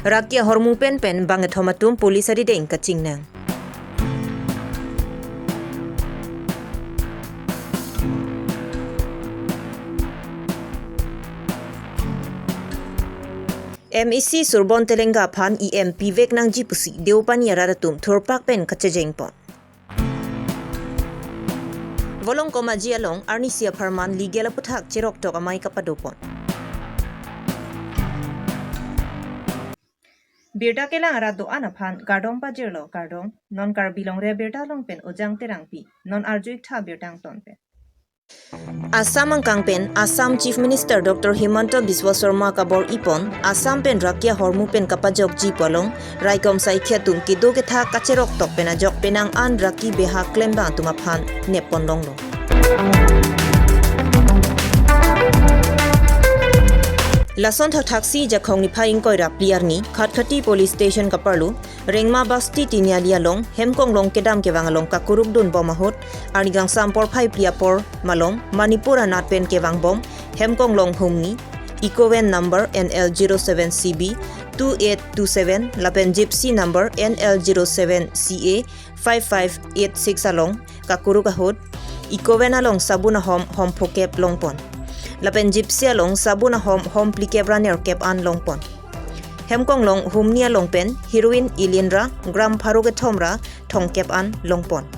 Rakia hormu pen banget homatum polis adideng kacing nang. MEC Surbon Telenga Pan EMP vek nang jipusi deupani aradatum thorpak pen kachejeng pon. Volong koma jialong Arnisia Parman ligela puthak chirok tok amai kapadopon. Birta kelang arado anapan gardong pajirlo gardong non Karbi Longri Abirta long pen ojang terang pi non arjuik tha birtang ton pen. Assam angkang pen Assam Chief Minister Dr. Himanta Biswa Sarma kabor ipon Assam pen rakia hormu pen kapajok ji polong raikom sai khiatum kido ke tha kacherok tok pena jok penang an raki beha klemba tumaphan nepon longlo. Lason thak thaksi jakhong ni phaing koi rap liar ni khatkhati police station kaparlu rengma basti tinia lialong hemkong long kedam ke wangalong ka kuruk dun bom ahot arnigang sampor phai priapor malom manipura natpen ke wang bom hemkong long humni ecoven number NL07CB 2827 lapen gypsy number NL07CA 5586 along ka kuruk ahot ecoven along sabuna hom phokep longpon lapen gypsy along sabuna hom plikep raner kep an longpon hemkong long humnia longpen heroin ilinra gram pharoge thomra thongkep an longpon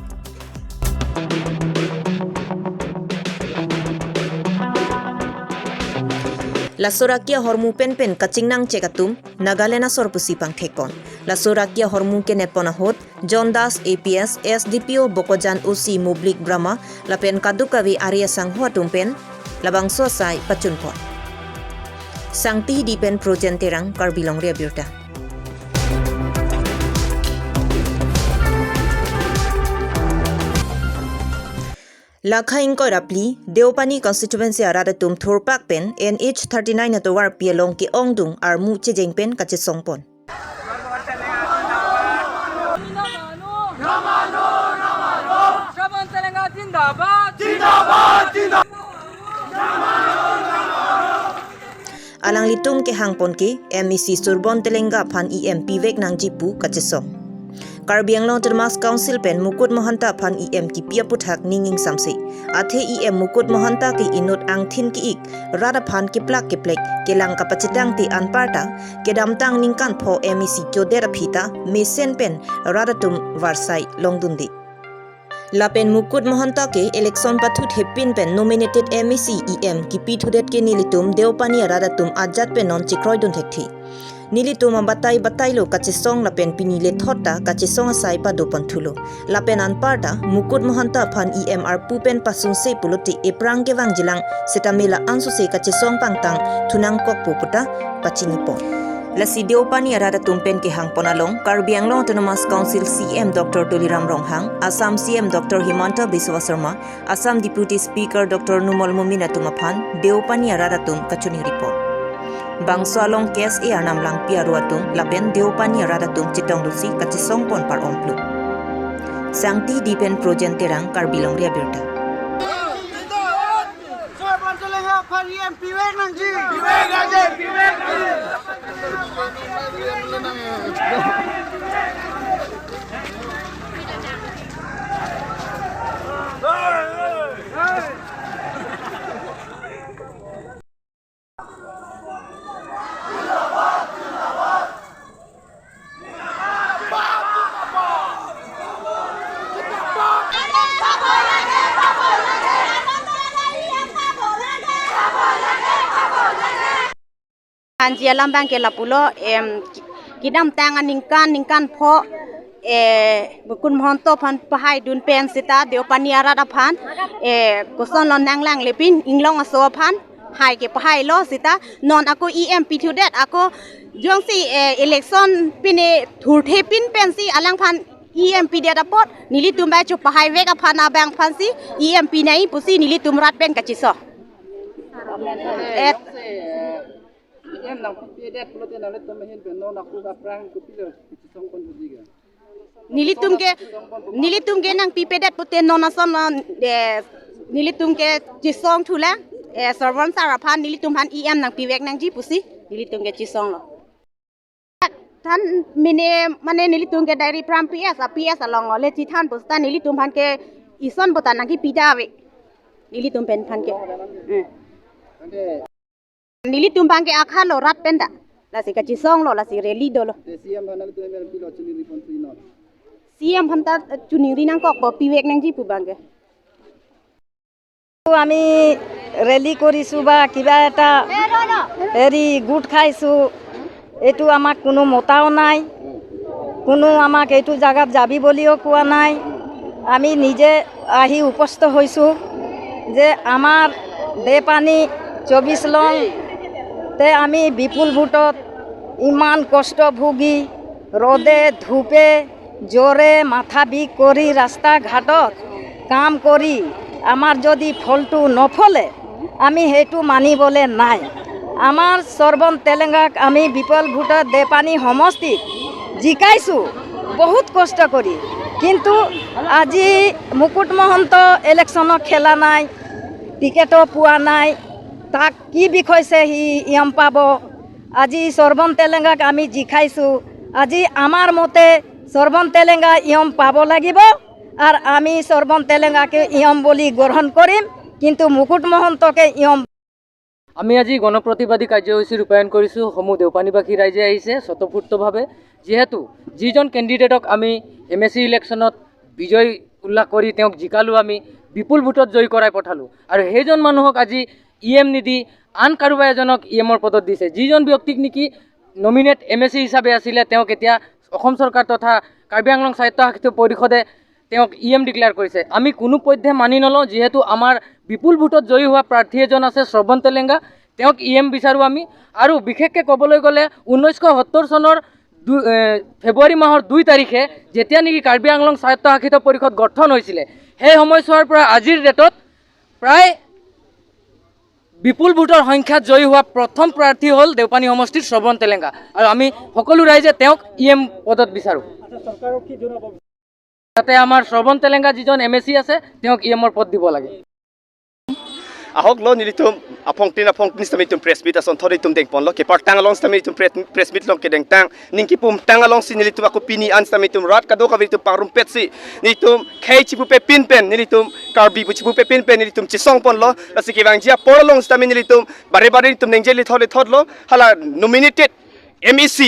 Lasorakia hormu pen kachingnang chekatum Nagalena sorpusi pang thekon Lasorakia hormu ke nepona hot John Das APS SDPO Bokojan OC Mublik Brahma lapen kadukawi Arya Sanghua tumpen labang sosai pachunpon Sangti di pen projen terang Karbi Longri Abirta Lakhaing ko rapli Deopani constituency aradatum thorpak pen NH39 atowar pialong ki ongdung armu chejeng pen kachesongpon Alang litum ke hangpon ke MEC Surbon Telenga Pan EMP vek nang jipu kachesong Karbi Anglong Termas Council pen Mukut Mohanta Pan EM ki pia puthak ninging samse athe EM Mukut Mohanta ki inut ang thin ki ik rada phan ki plak ke plek kelang kapacitang ti anparta kedamtang ningkan pho MEC chodera phita mesen pen radatum warsai longdundi Lapen Mukut Mohanta ke election pathut hepin pen nominated MEC EM ki pithudet ke nilitum deopani aradatum ajat pen non chikroi dun thekthi nilitum batai lo kachesong lapen pinile thota kachesong asai pa dopan thulo lapen anparta Mukut Mohanta Phan EM arpu pen pasun se puloti eprang ke wang jilang setamela ansu se kachesong pangtang thunang kok puputa pachinipo Lasi deopani aradatum pen ke hangpon along Karbi Anglong Autonomous Council CM Dr. Toliram Ronghang Assam CM Dr. Himanta Biswa Sarma Assam Deputy Speaker Dr. Numol Mumina Tumaphan deopani aradatum kachuni report Bangso along kes e arnam lang piaruatum lapen deopani aradatum chitong lusi kachisong pon par omplu Sangti dipen projen terang Karbi Longri Abirta Anjia lambang ke lapulo kidam tangan ningkan pho Mukut Mohanta Phan pahai dun pen sita deopani arada phan koson lon nanglang lepin inglong aso phan hai ke pahai lo sita non ako EM pithudet ako jongsi election pine thurthe pin pensi alang phan EMP dia dapat nili tumbai chu pahai vek phan abang phan si EMP nai pusi nili tumrat pen kachiso em nang pidet pulote na let tome hen no na ku ga prang ku pilo song kon budiga nilitum ke nang pipedet puten no na son nilitum ke chisong thula servan saraphan nilitum han EM nang piwek nang ji pusi nilitum ke chisong lo ท่านมินมันนิลิตุงแกไดรีพรามPSลองเลจิท่านปุสตานิลิตุงพันแกอีซอนปตานังกิปีดาเวนิลิตุงเป็นพันแกนิลิตุงพันแกอาคาโลรัดเป็นดะลาสิกะจิซองโลลาสิเรลีโดโลসিএমพันตาจุนิรินังกอกบ่ปีเวกนังจิปุบังแกআমি ৰেলী কৰিছোঁ বা কিবা এটা হেৰি গোট খাইছোঁ এইটো আমাক কোনো মতাও নাই কোনো আমাক এইটো জাগাত যাবি বুলিও কোৱা নাই আমি নিজে আহি উপস্থিত হৈছোঁ যে আমাৰ দেপানী 24 লং তে আমি বিপুল ভোটত ইমান কষ্ট ভুগি ৰ'দে ধূপে জ্বৰে মাথা বিষ কৰি ৰাস্তা ঘাটত কাম কৰি আমাৰ যদি ফলটো নফলে আমি সেইটো মানিবলৈ নাই আমাৰ সৰ্বন তেলেংগাক আমি বিপুল ভোটত দেপানী সমষ্টিত জিকাইছোঁ বহুত কষ্ট কৰি কিন্তু আজি মুকুট মহন্ত ইলেকশ্যনত খেলা নাই টিকেটো পোৱা নাই তাক কি বিষয়ছে সি ইয়ম পাব আজি সৰ্বন তেলেংগাক আমি জিকাইছোঁ আজি আমাৰ মতে সৰ্বন তেলেংগা ইয়ম পাব লাগিব আর আমি সর্বন তেলেঙ্গাকে ইয়ম বলি গ্রহণ করিম কিন্তু মুকুট মহন্তকে ইয়ম আমি আজি গণপ্ৰতিবাদী কাৰ্যসূচী ৰূপায়ণ কৰিছোঁ সমূহ দেওপানীবাসী ৰাইজে আহিছে স্বতঃস্ফূৰ্তভাৱে যিহেতু যিজন কেণ্ডিডেটক আমি MSC ইলেকশ্যনত বিজয় উল্লাস কৰি তেওঁক জিকালোঁ আমি বিপুল ভোটত জয়ী কৰাই পঠালোঁ আৰু সেইজন মানুহক আজি EM নিদি আন কাৰোবাৰ এজনক EMৰ পদত দিছে যিজন ব্যক্তিক নেকি নমিনেট MSC হিচাপে আছিলে তেওঁক এতিয়া অসম চৰকাৰ তথা কাৰ্বি আংলং স্বায়ত্তশাসিত পৰিষদে তেওঁক EM ডিক্লেয়াৰ কৰিছে আমি কোনো পধ্যে মানি নলওঁ যিহেতু আমাৰ বিপুল ভোটত জয়ী হোৱা প্ৰাৰ্থী এজন আছে সৰ্বন তেলেংগা তেওঁক EM বিচাৰোঁ আমি আৰু বিশেষকৈ ক'বলৈ গ'লে 1970 চনৰ ফেব্ৰুৱাৰী মাহৰ 2 তাৰিখে যেতিয়া নেকি কাৰ্বি আংলং স্বায়ত্তশাসিত পৰিষদ গঠন হৈছিলে সেই সময়ছোৱাৰ পৰা আজিৰ ডেটত প্ৰায় বিপুল ভোটৰ সংখ্যাত জয়ী হোৱা প্ৰথম প্ৰাৰ্থী হ'ল দেওপানী সমষ্টিৰ সৰ্বন তেলেংগা আৰু আমি সকলো ৰাইজে তেওঁক EM পদত বিচাৰোঁ তাতে আমাৰ সৰ্বন তেলেংগা যিজন MSC আছে তেওঁক EMৰ পদ দিব লাগে ahok lo nilitum apong stamitum press meet ason thoritum deng pon lo ke part tangalong stamitum press meet lo ke deng tang ningki pum tangalong sin nilitum aku pini an stamitum rat kado ka vitum parum petsi nilitum khei chipu pe pin pen nilitum karbi bu chipu pe pin pen nilitum chisong pon lo lasi ke bang jia porlong stamin nilitum bare nilitum nengjeli thod lo hala nominated MEC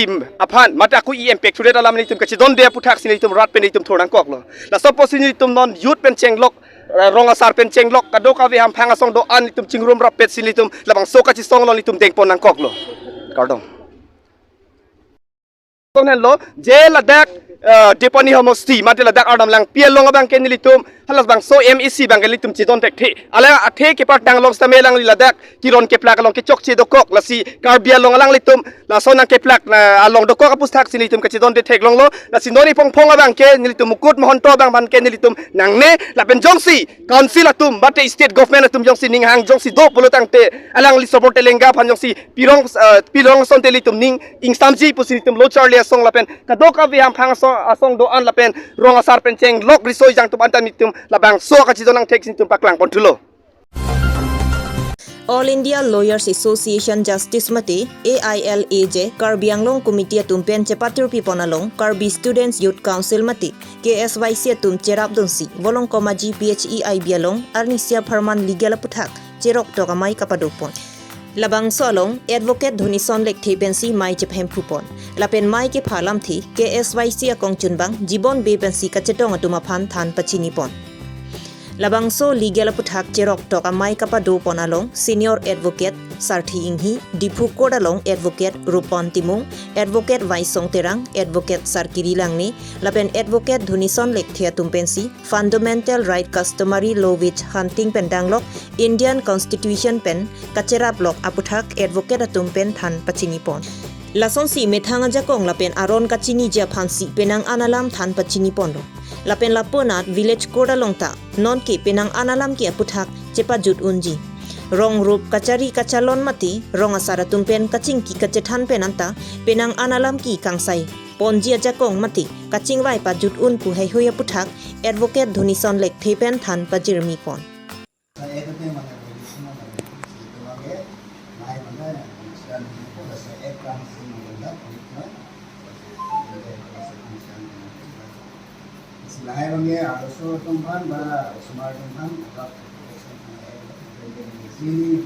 aphan mata aku EM pek thure dalam nilitum kachi don dia puthak sin nilitum rat pen nilitum thorang kok lo la sopo sin nilitum non youth pen chenglok rong asar pen cenglok kado ka we ham phanga song do an litum chingrum rap pet silitum labang soka chi song lo litum deng pon nang kok lo kardong konen lo je ladak depani homosti mate ladak adam lang piel long abang ken litum halas bang so MEC bang litum chi don tek thi ala athe ke part dang long stame lang ladak kiron ke plak long ke chok chi do kok la si karbia long lang litum la so nang ke plak along do kok apus thak silitum ke chi don de tek long lo la si noni pong pong abang ke litum mukut mohonto bang ban ke litum nang ne la pen jongsi council atum bate state government atum jongsi ning hang jongsi do polotang te alang li support telenga phan jongsi pirong son te litum ning ingsamji pusilitum lo charlie song la pen kado ka we ham phanga so asong do an la pen rong asar pen cheng lok risoi jang tum antan mitum labang so ka chi donang tek sin tum paklang pon thulo All India Lawyers Association Justice Mate AILAJ Karbi Anglong Committee tumpen chepatur piponalong Karbi Students Youth Council Mate KSYC tum cherap donsi volong komaji PHEI bialong Arnisia Farman Legal Puthak cherok tokamai kapadopon Labang solong advocate Dhunison Lek Thepensi mai chephem phupon lapen mai ke phalam thi KSYC akong chunbang jibon bepensi kachetong atuma phan than pachini pon Labangso legal puthak cherok tok amai kapado ponalong senior advocate Sarthi Inghi Dipu Kodalong advocate Rupon Timung advocate Vaisong Terang advocate Sarkiri Langni lapen advocate Dhunison Lek Thea Tumpensi fundamental right customary law which hunting pendanglok Indian constitution pen kachera block aputhak advocate atumpen than pachini pon Lason si methanga jakong lapen aron kachini ja phansi penang analam than pachini pondo lapen laponat village kodalongta non ke penang analam ki aputhak chepa jut unji rong rup kachari kachalon mati rong asara tumpen kaching ki kachethan penanta penang analam ki kangsai ponji jakong mati kaching wai pa jut un pu hai hoya puthak advocate Dhunison Lek Thepen than pajirmi pon Lahai bange also tumhan ba smart tumhan ba sini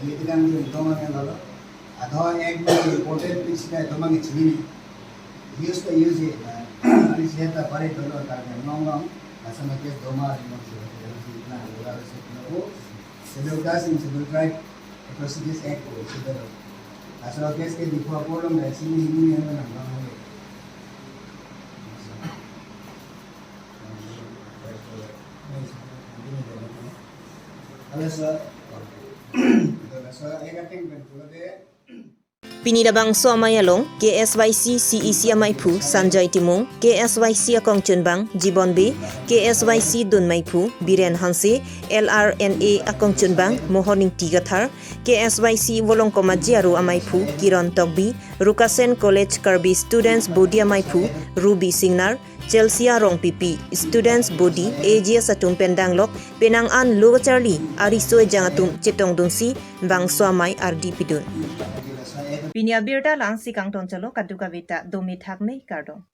ini kan tumhan yang lalu atau ek important piece ka tumhan sini use it ani siapa pare dulu karena ngomong sama kes doma na lugar itu seluruh sebelum drive procedures ek sebenarnya asal kes ke di problem dari sini ini yang mana Pinidabang Soamayalong, KSYC CEC Amaipu, Sanjay Timong, KSYC Akong Chunbang, Jibon B, KSYC Dun Maipu, Biren Hanse, LRNA Akong Chunbang, Mohoning Tigathar, KSYC Wolongkoma Jiaru Amaipu, Kiron Togbi, Rukasen College Karbi Students Body Amaipu, Ruby Singnar, Chelsea Rong Pipi, Students Body, AGS Atum Pendanglok, Penang An Luga Charlie, Arisoy Jangatum Chitong Dunsi, Bang Soamay RD Pidun. Pinia Birda lang si Kang Ton Chalo Kaduka Vita Domi Thakme Kardong.